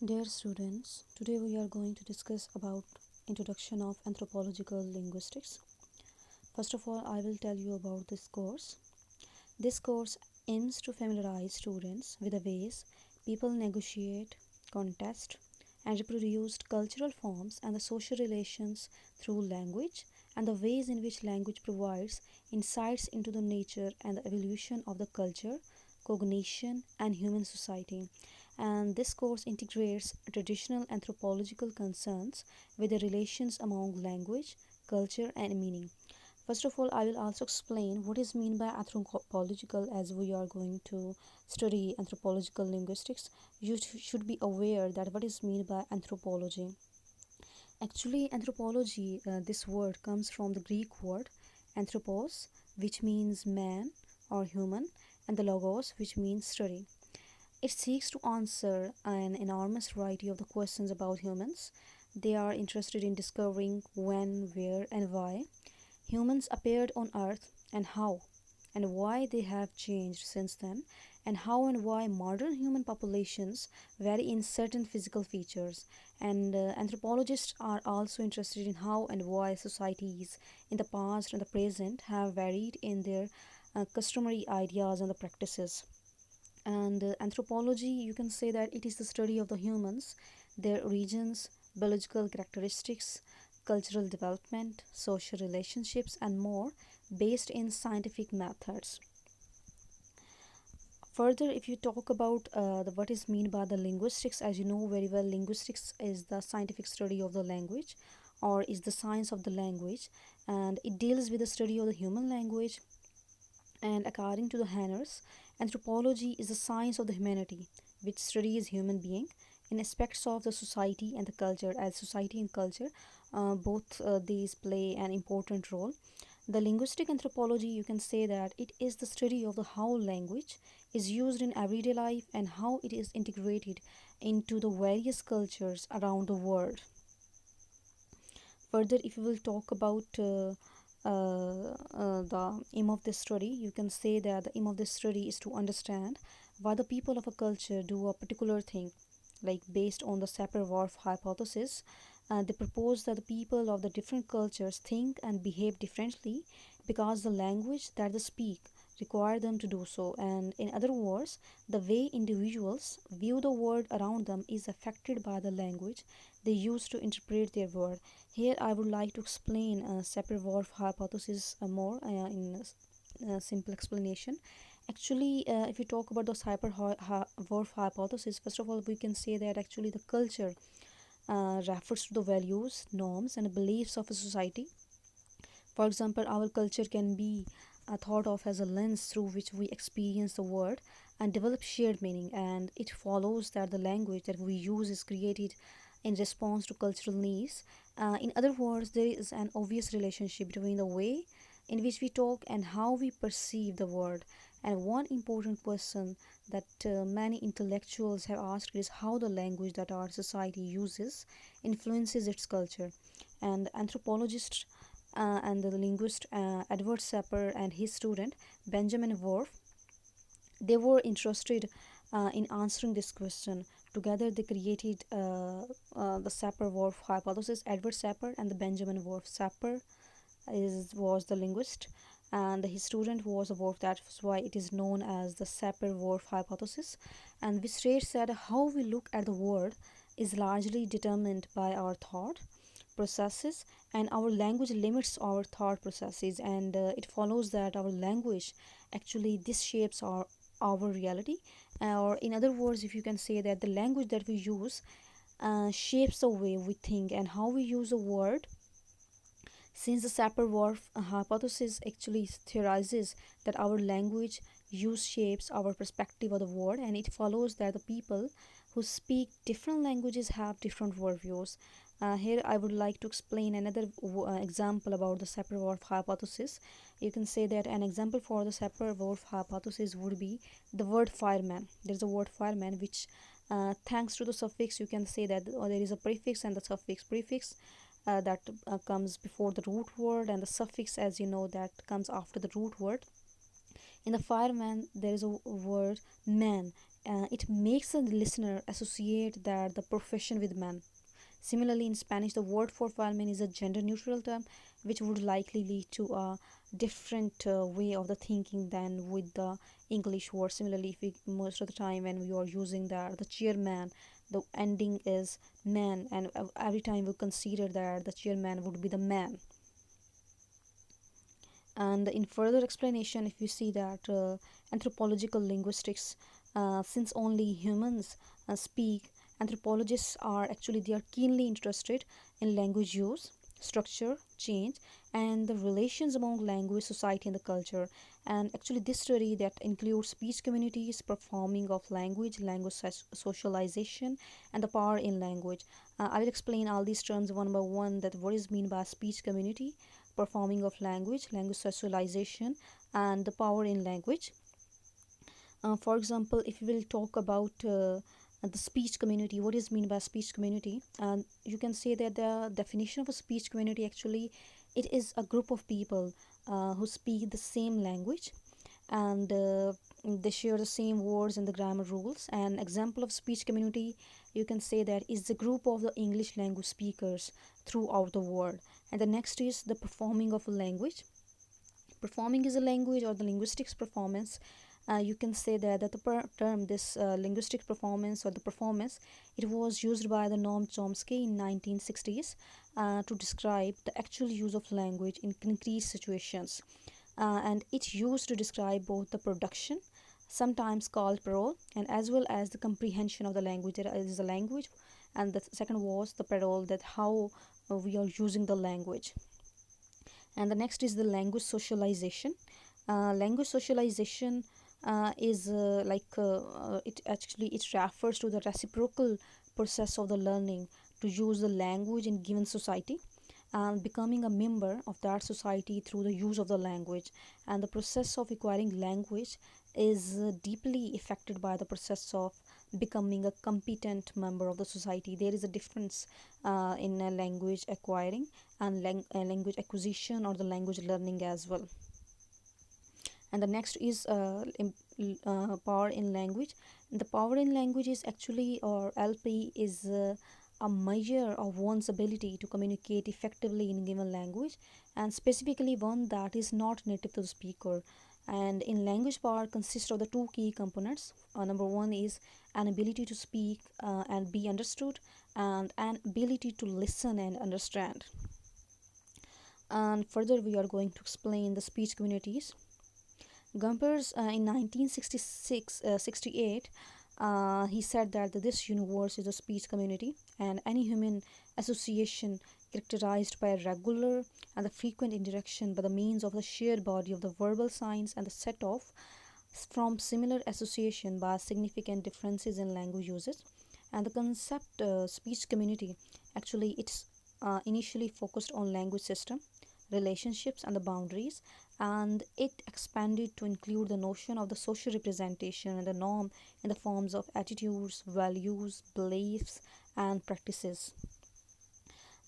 Dear students, today we are going to discuss about introduction of anthropological linguistics. First of all, I will tell you about this course. This course aims to familiarize students with the ways people negotiate, contest, and reproduce cultural forms and the social relations through language and the ways in which language provides insights into the nature and the evolution of the culture, cognition, and human society. And this course integrates traditional anthropological concerns with the relations among language, culture, and meaning. First of all, I will also explain what is meant by anthropological as we are going to study anthropological linguistics. You should be aware that what is meant by anthropology. Actually, anthropology, this word comes from the Greek word anthropos, which means man or human, and the logos, which means study. It seeks to answer an enormous variety of the questions about humans. They are interested in discovering when, where, and why humans appeared on Earth and how and why they have changed since then, and how and why modern human populations vary in certain physical features. And anthropologists are also interested in how and why societies in the past and the present have varied in their customary ideas and the practices. And anthropology, you can say that it is the study of the humans, their origins, biological characteristics, cultural development, social relationships, and more, based in scientific methods. Further, if you talk about what is mean by the linguistics, as you know very well, linguistics is the scientific study of the language, or is the science of the language, and it deals with the study of the human language. And according to the Hanners, anthropology is the science of the humanity, which studies human being in aspects of the society and the culture. As society and culture, both these play an important role. The linguistic anthropology, you can say that it is the study of the how language is used in everyday life and how it is integrated into the various cultures around the world. Further, if you will talk about the aim of this study, you can say that the aim of this study is to understand why the people of a culture do a particular thing, like based on the Sapir-Whorf hypothesis. They propose that the people of the different cultures think and behave differently because the language that they speak require them to do so. And in other words, the way individuals view the world around them is affected by the language they use to interpret their world. Here, I would like to explain Sapir-Whorf hypothesis more in simple explanation. Actually, if you talk about the Sapir-Whorf hypothesis, first of all, we can say that actually the culture refers to the values, norms, and beliefs of a society. For example, our culture can be thought of as a lens through which we experience the world and develop shared meaning. And it follows that the language that we use is created in response to cultural needs. In other words, there is an obvious relationship between the way in which we talk and how we perceive the world. And one important question that many intellectuals have asked is how the language that our society uses influences its culture. And anthropologists and the linguist Edward Sapir and his student Benjamin Worf, they were interested in answering this question. Together, they created the Sapir-Whorf hypothesis. Edward Sapir and the Benjamin Worf. Sapir was the linguist, and his student was a Worf. That's why it is known as the Sapir-Whorf hypothesis, and which states that how we look at the world is largely determined by our thought processes, and our language limits our thought processes, and it follows that our language actually this shapes our reality. Or in other words, if you can say that the language that we use shapes the way we think and how we use a word. Since the Sapir-Whorf hypothesis actually theorizes that our language use shapes our perspective of the world, and it follows that the people who speak different languages have different worldviews. Here, I would like to explain another example about the Sapir-Whorf hypothesis. You can say that an example for the Sapir-Whorf hypothesis would be the word fireman. There's a word fireman which, thanks to the suffix, you can say that there is a prefix and the suffix. Prefix that comes before the root word, and the suffix, as you know, that comes after the root word. In the fireman, there is a word man. it makes the listener associate that the profession with man. Similarly, in Spanish, the word for fireman is a gender neutral term, which would likely lead to a different way of the thinking than with the English word. Similarly, if we most of the time when we are using the chairman, the ending is man, and every time we consider that the chairman would be the man. And in further explanation, if you see that anthropological linguistics, since only humans speak, anthropologists are actually they are keenly interested in language use, structure, change, and the relations among language, society, and the culture. And actually, this study that includes speech communities, performing of language, socialization, and the power in language. I will explain all these terms one by one. That what is mean by speech community, performing of language, language socialization, and the power in language. For example, if we will talk about the speech community, what is mean by speech community? And you can say that the definition of a speech community actually it is a group of people who speak the same language, and they share the same words and the grammar rules. An example of speech community, you can say that is the group of the English language speakers throughout the world. And the next is the performing of a language. Performing is a language or the linguistics performance. You can say that the term this linguistic performance or the performance, it was used by the Noam Chomsky in 1960s to describe the actual use of language in concrete situations, and it used to describe both the production, sometimes called parole, and as well as the comprehension of the language. There is the language, and the second was the parole, that how we are using the language. And the next is the language socialization. Language socialization is it actually it refers to the reciprocal process of the learning to use the language in given society and becoming a member of that society through the use of the language. And the process of acquiring language is deeply affected by the process of becoming a competent member of the society. There is a difference in language acquiring and language acquisition or the language learning as well. And the next is power in language. The power in language is actually, or LP is a measure of one's ability to communicate effectively in given language, and specifically one that is not native to the speaker. And in language power consists of the two key components. Number one is an ability to speak and be understood, and an ability to listen and understand. And further we are going to explain the speech communities. Gompers in 1966 68, he said that this universe is a speech community, and any human association characterized by a regular and the frequent interaction by the means of the shared body of the verbal signs and the set off from similar association by significant differences in language uses. And the concept speech community actually it's initially focused on language system, relationships, and the boundaries, and it expanded to include the notion of the social representation and the norm in the forms of attitudes, values, beliefs, and practices.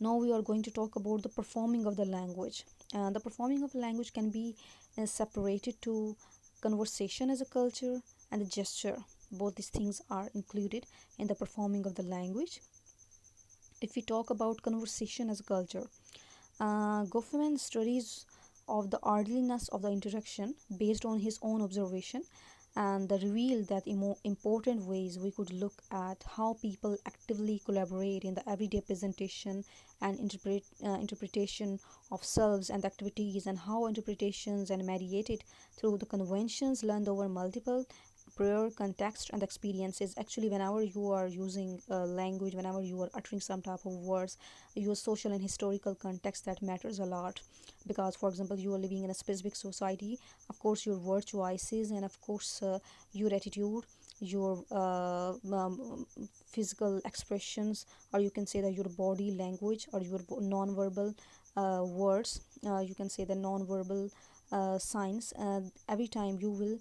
Now we are going to talk about the performing of the language. The performing of the language can be separated to conversation as a culture and the gesture. Both these things are included in the performing of the language. If we talk about conversation as a culture, Goffman studies of the orderliness of the interaction based on his own observation, and that revealed that important ways we could look at how people actively collaborate in the everyday presentation and interpretation of selves and activities, and how interpretations and mediated through the conventions learned over multiple prior context and experiences. Actually, whenever you are using language, whenever you are uttering some type of words, your social and historical context that matters a lot. Because for example, you are living in a specific society, of course your word choices, and of course your attitude, your physical expressions, or you can say that your body language or your non-verbal words, you can say the non-verbal signs, every time you will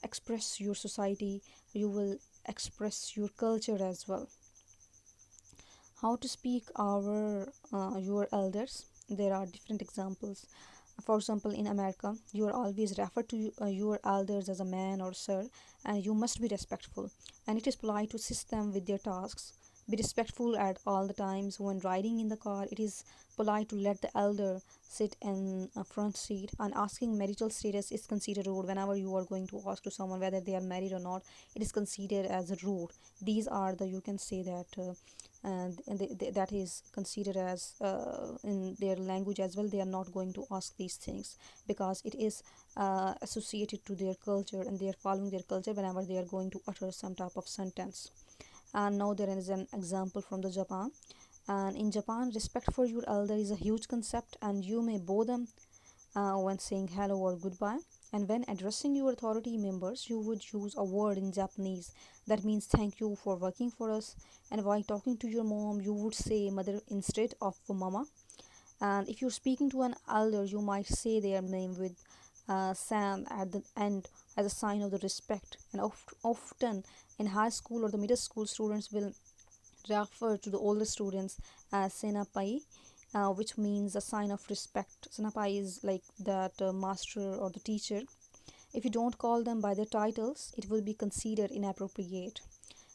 express your society, you will express your culture as well. How to speak our your elders, there are different examples. For example, in America, you are always referred to your elders as a man or sir, and you must be respectful. And it is polite to assist them with their tasks. Be respectful at all the times. When riding in the car, it is polite to let the elder sit in a front seat. And asking marital status is considered rude. Whenever you are going to ask to someone whether they are married or not, it is considered as rude. These are the, you can say that. That is considered as in their language as well, they are not going to ask these things because it is associated to their culture, and they are following their culture whenever they are going to utter some type of sentence. And now there is an example from the Japan. And in Japan, respect for your elder is a huge concept, and you may bow them when saying hello or goodbye. And when addressing your authority members, you would use a word in Japanese that means thank you for working for us. And while talking to your mom, you would say mother instead of mama. And if you're speaking to an elder, you might say their name with Sam at the end as a sign of the respect. And often in high school or the middle school, students will refer to the older students as Senapai, which means a sign of respect. Senapai is like that master or the teacher. If you don't call them by their titles, it will be considered inappropriate.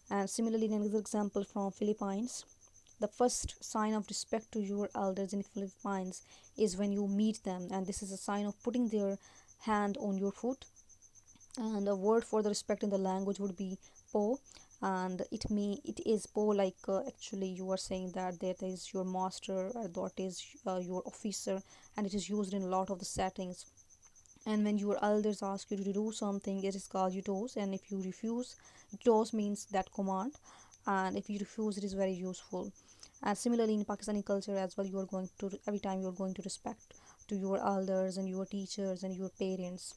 And similarly, another example from Philippines, the first sign of respect to your elders in Philippines is when you meet them, and this is a sign of putting their hand on your foot. And the word for the respect in the language would be po, and it is po like actually you are saying that that is your master or that is your officer, and it is used in a lot of the settings. And when your elders ask you to do something, it is called utos, and if you refuse, utos means that command, and if you refuse, it is very useful. And similarly in Pakistani culture as well, you are going to every time you are going to respect to your elders and your teachers and your parents.